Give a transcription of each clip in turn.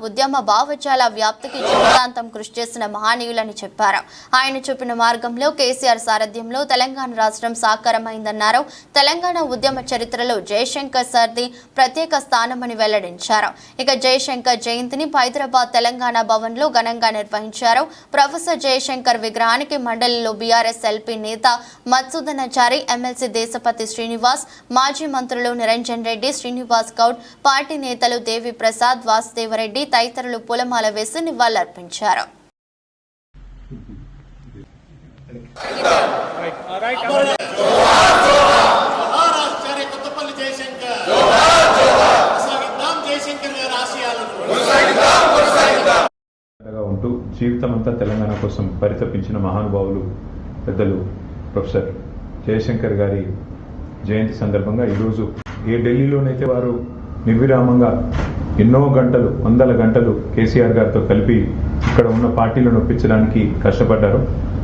ఉద్యమ భావజాల వ్యాప్తికి జీవితాంతం కృషి చేసిన మహనీయులని చెప్పారు. ఆయన చూపిన మార్గంలో కేసీఆర్ సారథ్యంలో తెలంగాణ రాష్ట్రం సాకారమైందన్నారు. తెలంగాణ ఉద్యమ చరిత్రలో జయశంకర్ సార్ది ప్రత్యేక స్థానమని వెల్లడించారు. ఇక జయశంకర్ జయంతిని హైదరాబాద్ తెలంగాణ భవన్ లో ఘనంగా నిర్వహించారు. ప్రొఫెసర్ జయశంకర్ విగ్రహానికి మండలిలో బీఆర్ఎస్ ఎల్పీ నేత మధుసూదనాచారి, ఎమ్మెల్సీ దేశపతి శ్రీనివాస్, మాజీ మంత్రులు నిరంజన్ రెడ్డి, శ్రీనివాస్ గౌడ్, పార్టీ నేతలు దేవి ప్రసాద్, వాసుదేవరెడ్డి తదితరులు పూలమాల వేసి నివాళులర్పించారు. ఉంటూ జీవితమంతా తెలంగాణ కోసం పరితపించిన మహానుభావులు పెద్దలు ప్రొఫెసర్ జయశంకర్ గారి జయంతి సందర్భంగా ఈరోజు ఏ ఢిల్లీలోనైతే వారు నిర్విరామంగా ఎన్నో గంటలు, వందల గంటలు కేసీఆర్ గారితో కలిపి ఇక్కడ ఉన్న పార్టీలను ఒప్పించడానికి కష్టపడ్డారు.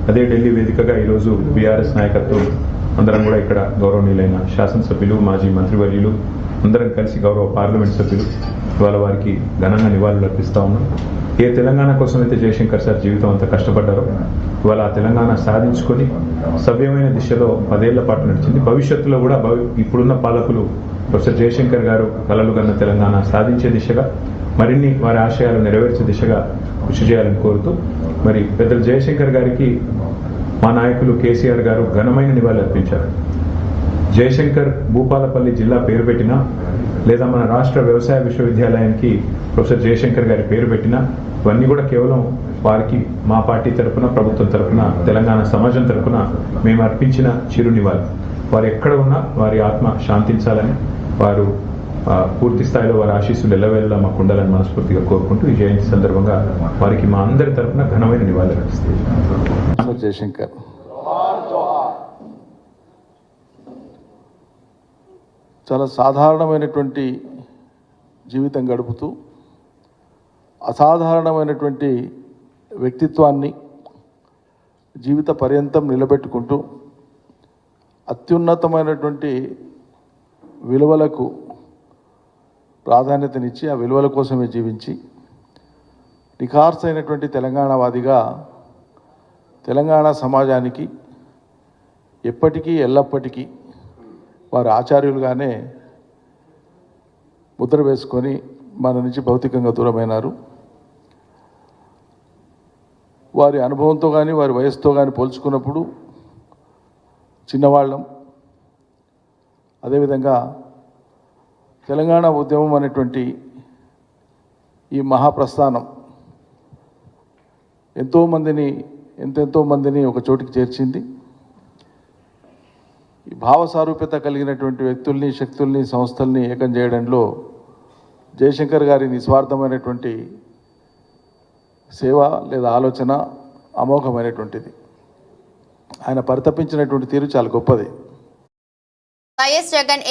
అదే ఢిల్లీ వేదికగా ఈరోజు బీఆర్ఎస్ నాయకత్వం అందరం కూడా ఇక్కడ గౌరవనీయులైన శాసనసభ్యులు, మాజీ మంత్రివర్యులు అందరం కలిసి గౌరవ పార్లమెంట్ సభ్యులు ఇవాళ వారికి ఘనంగా నివాళులు అర్పిస్తా ఉన్నాం. ఏ తెలంగాణ కోసం అయితే జయశంకర్ సార్ జీవితం అంతా కష్టపడ్డారో ఇవాళ ఆ తెలంగాణ సాధించుకొని సవ్యమైన దిశలో 10 ఏళ్ల పాటు నడిచింది. భవిష్యత్తులో కూడా ఇప్పుడున్న పాలకులు ప్రొఫెసర్ జయశంకర్ గారు కలలు కన్న తెలంగాణ సాధించే దిశగా మరిన్ని వారి ఆశయాలు నెరవేర్చే దిశగా కృషి చేయాలని కోరుతూ మరి పెద్దలు జయశంకర్ గారికి మా నాయకులు కేసీఆర్ గారు ఘనమైన నివాళులు అర్పించారు. జయశంకర్ భూపాలపల్లి జిల్లా పేరు పెట్టినా లేదా మన రాష్ట్ర వ్యవసాయ విశ్వవిద్యాలయానికి ప్రొఫెసర్ జయశంకర్ గారి పేరు పెట్టినా ఇవన్నీ కూడా కేవలం వారికి మా పార్టీ తరఫున, ప్రభుత్వం తరఫున, తెలంగాణ సమాజం తరఫున మేము అర్పించిన చిరు నివాళి. వారు ఎక్కడ ఉన్నా వారి ఆత్మ శాంతించాలని, వారు పూర్తి స్థాయిలో వారి ఆశీస్సులు ఎల్లవేళలా మాకు ఉండాలని మనస్ఫూర్తిగా కోరుకుంటూ ఈ జయంతి సందర్భంగా వారికి మా అందరి తరఫున ఘనమైన నివాళులు అర్పిస్తాం. జయశంకర్ చాలా సాధారణమైనటువంటి జీవితం గడుపుతూ అసాధారణమైనటువంటి వ్యక్తిత్వాన్ని జీవిత పర్యంతం నిలబెట్టుకుంటూ అత్యున్నతమైనటువంటి విలువలకు ప్రాధాన్యతనిచ్చి ఆ విలువల కోసమే జీవించి నిఖార్సైనటువంటి తెలంగాణవాదిగా తెలంగాణ సమాజానికి ఎప్పటికీ ఎల్లప్పటికీ వారి ఆచార్యులుగానే ముద్ర వేసుకొని మన నుంచి భౌతికంగా దూరమైనారు. వారి అనుభవంతో కానీ వారి వయసుతో కానీ పోల్చుకున్నప్పుడు చిన్నవాళ్ళం. అదేవిధంగా తెలంగాణ ఉద్యమం అనేటువంటి ఈ మహాప్రస్థానం ఎంతెంతో మందిని ఒక చోటికి చేర్చింది. ఈ భావసారూప్యత కలిగినటువంటి వ్యక్తుల్ని, శక్తుల్ని, సంస్థల్ని ఏకం చేయడంలో జయశంకర్ గారి నిస్వార్థమైనటువంటి సేవ లేదా ఆలోచన అమోఘమైనటువంటిది. ఆయన పరితపించినటువంటి తీరు చాలా గొప్పది. వైఎస్ జగన్